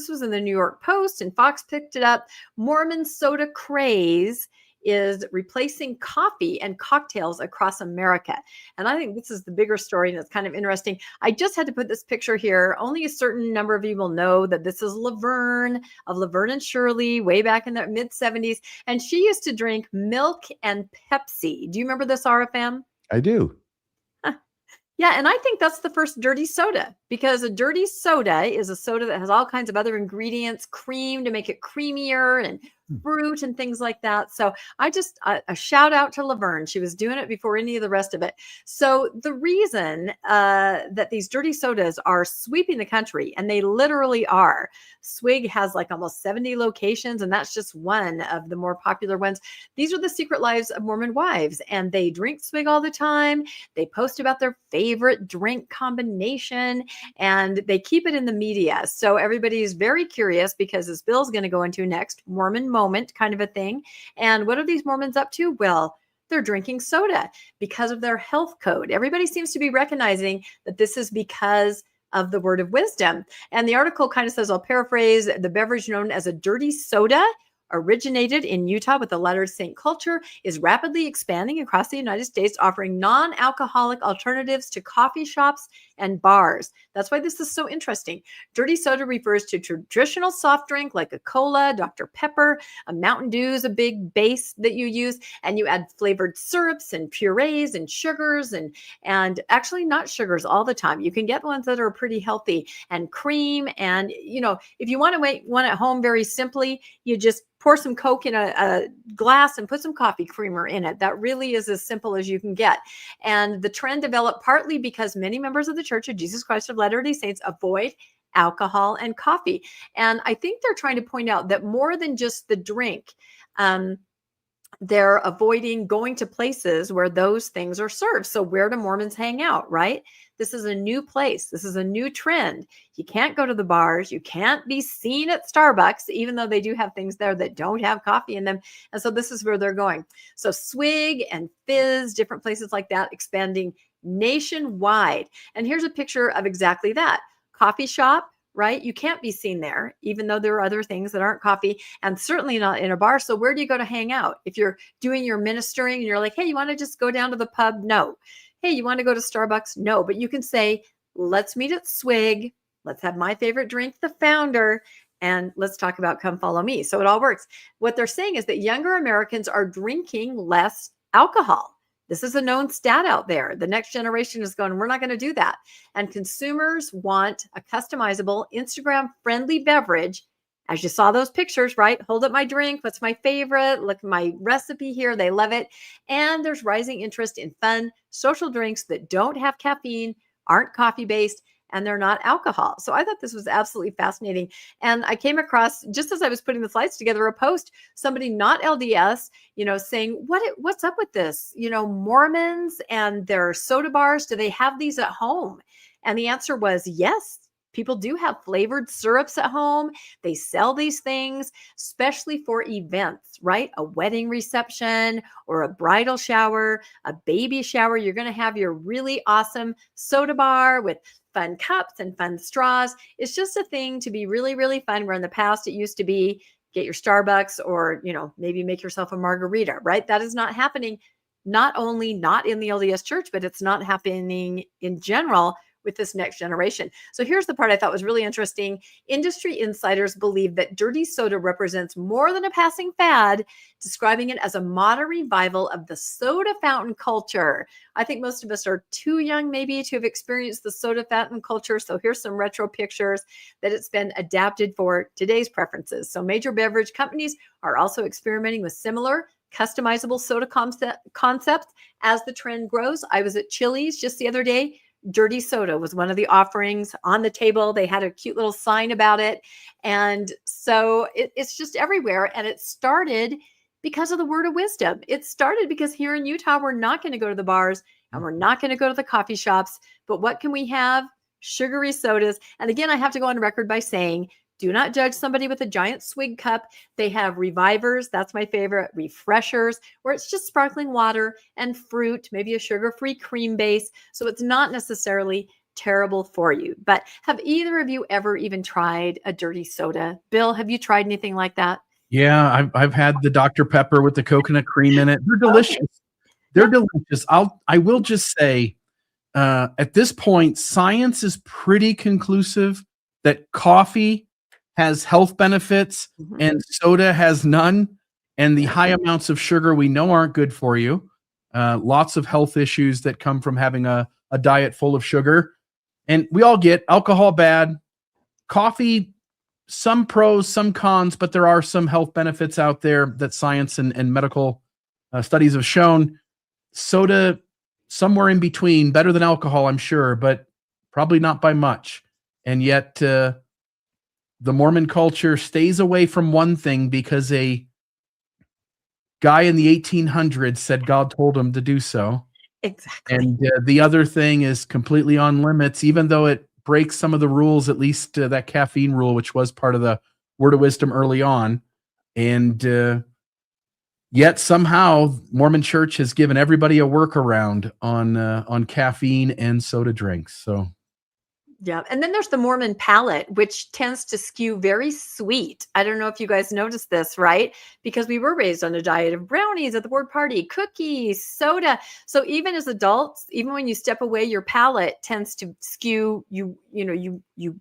This was in the New York Post, and Fox picked it up. Mormon soda craze is replacing coffee and cocktails across America. And I think this is the bigger story, and it's kind of interesting. I just had to put this picture here. Only a certain number of you will know that this is Laverne of Laverne and Shirley way back in the mid 70s. And she used to drink milk and Pepsi. Do you remember this, RFM? I do. Yeah, and I think that's the first dirty soda, because a dirty soda is a soda that has all kinds of other ingredients, cream to make it creamier, and fruit and things like that. So I just a shout out to Laverne. She was doing it before any of the rest of it. So the reason that these dirty sodas are sweeping the country, and they literally are. Swig has like almost 70 locations, and that's just one of the more popular ones. These are the secret lives of Mormon wives, and they drink Swig all the time. They post about their favorite drink combination, and they keep it in the media. So everybody is very curious, because as Bill's going to go into next, Mormon moment kind of a thing. And what are these Mormons up to? Well, they're drinking soda because of their health code. Everybody seems to be recognizing that this is because of the word of wisdom. And the article kind of says, I'll paraphrase, the beverage known as a dirty soda originated in Utah with the Latter-day-Saint culture, is rapidly expanding across the United States, offering non-alcoholic alternatives to coffee shops and bars. That's why this is so interesting. Dirty soda refers to traditional soft drink like a cola, Dr. Pepper, a Mountain Dew is a big base that you use, and you add flavored syrups and purees and sugars, and actually not sugars all the time. You can get ones that are pretty healthy, and cream. And if you want to make one at home very simply, you just pour some Coke in a glass and put some coffee creamer in it. That really is as simple as you can get. And the trend developed partly because many members of the Church of Jesus Christ of Latter-day Saints avoid alcohol and coffee. And I think they're trying to point out that more than just the drink, they're avoiding going to places where those things are served. So where do Mormons hang out, right? This is a new place. This is a new trend. You can't go to the bars. You can't be seen at Starbucks, even though they do have things there that don't have coffee in them. And so this is where they're going. So Swig and Fizz, different places like that, expanding nationwide. And here's a picture of exactly that. Coffee shop, right? You can't be seen there, even though there are other things that aren't coffee, and certainly not in a bar. So where do you go to hang out? If you're doing your ministering and you're like, hey, you want to just go down to the pub? No. Hey, you want to go to Starbucks? No. But you can say, let's meet at Swig. Let's have my favorite drink, the Founder, and let's talk about come follow me. So it all works. What they're saying is that younger Americans are drinking less alcohol. This is a known stat out there. The next generation is going, we're not going to do that. And consumers want a customizable, Instagram-friendly beverage. As you saw those pictures, right? Hold up my drink. What's my favorite? Look at my recipe here. They love it. And there's rising interest in fun social drinks that don't have caffeine, aren't coffee-based, and they're not alcohol. So I thought this was absolutely fascinating. And I came across, just as I was putting the slides together, a post, somebody not LDS, saying, what's up with this? Mormons and their soda bars, do they have these at home? And the answer was yes. People do have flavored syrups at home. They sell these things, especially for events, right? A wedding reception or a bridal shower, a baby shower. You're going to have your really awesome soda bar with fun cups and fun straws. It's just a thing to be really, really fun, where in the past it used to be get your Starbucks or, maybe make yourself a margarita, right? That is not happening, not only not in the LDS church, but it's not happening in general with this next generation. So here's the part I thought was really interesting. Industry insiders believe that dirty soda represents more than a passing fad, describing it as a modern revival of the soda fountain culture. I think most of us are too young maybe to have experienced the soda fountain culture. So here's some retro pictures that it's been adapted for today's preferences. So major beverage companies are also experimenting with similar customizable soda concepts as the trend grows. I was at Chili's just the other day. Dirty soda was one of the offerings on the table. They had a cute little sign about it. And so it's just everywhere. And it started because of the word of wisdom. It started because here in Utah, we're not going to go to the bars and we're not going to go to the coffee shops. But what can we have? Sugary sodas. And again, I have to go on record by saying, do not judge somebody with a giant Swig cup. They have revivers. That's my favorite. Refreshers, where it's just sparkling water and fruit, maybe a sugar-free cream base. So it's not necessarily terrible for you. But have either of you ever even tried a dirty soda? Bill, have you tried anything like that? Yeah, I've had the Dr. Pepper with the coconut cream in it. They're delicious. Okay. They're Yep. delicious. I will just say, at this point, science is pretty conclusive that coffee has health benefits Mhm. and soda has none. And the high amounts of sugar we know aren't good for you. Lots of health issues that come from having a diet full of sugar. And we all get alcohol bad, coffee, some pros, some cons, but there are some health benefits out there that science and medical studies have shown. Soda, somewhere in between, better than alcohol, I'm sure, but probably not by much. And yet, the Mormon culture stays away from one thing because a guy in the 1800s said God told him to do so. Exactly. And the other thing is completely on limits, even though it breaks some of the rules, at least that caffeine rule, which was part of the word of wisdom early on. And yet somehow Mormon Church has given everybody a workaround on caffeine and soda drinks. So Yeah. And then there's the Mormon palate, which tends to skew very sweet. I don't know if you guys noticed this, right? Because we were raised on a diet of brownies at the board party, cookies, soda. So even as adults, even when you step away, your palate tends to skew. You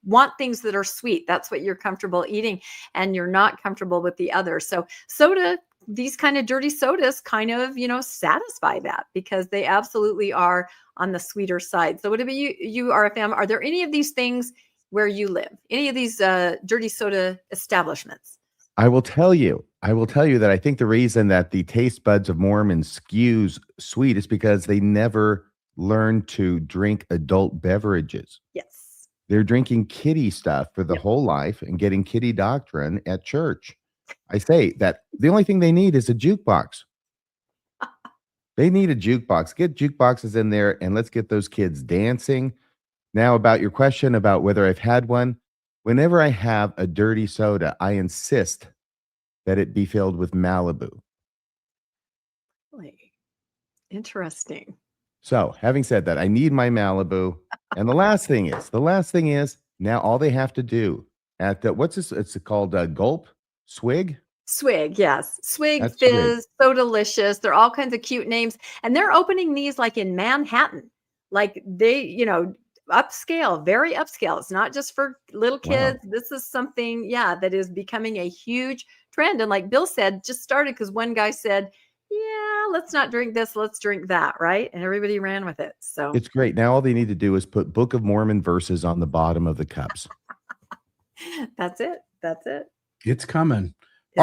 want things that are sweet. That's what you're comfortable eating, and you're not comfortable with the other. So soda, these kind of dirty sodas kind of, satisfy that because they absolutely are on the sweeter side. So what about you, RFM? Are there any of these things where you live? Any of these dirty soda establishments? I will tell you that I think the reason that the taste buds of Mormons skews sweet is because they never learned to drink adult beverages. Yes. They're drinking kiddie stuff for the Yep. whole life and getting kiddie doctrine at church. I say that the only thing they need is a jukebox. They need a jukebox. Get jukeboxes in there and let's get those kids dancing. Now, about your question about whether I've had one, whenever I have a dirty soda, I insist that it be filled with Malibu. Really interesting. So, having said that, I need my Malibu. And the last thing is, now all they have to do at the, what's this? It's called Gulp, Swig. Swig, yes. Swig, That's Swig. Fizz, So Delicious. They're all kinds of cute names. And they're opening these like in Manhattan. Like they, upscale, very upscale. It's not just for little kids. Wow. This is something, that is becoming a huge trend. And like Bill said, just started because one guy said, yeah, let's not drink this, let's drink that, right? And everybody ran with it. So It's great. Now all they need to do is put Book of Mormon verses on the bottom of the cups. that's it. That's it. it's coming.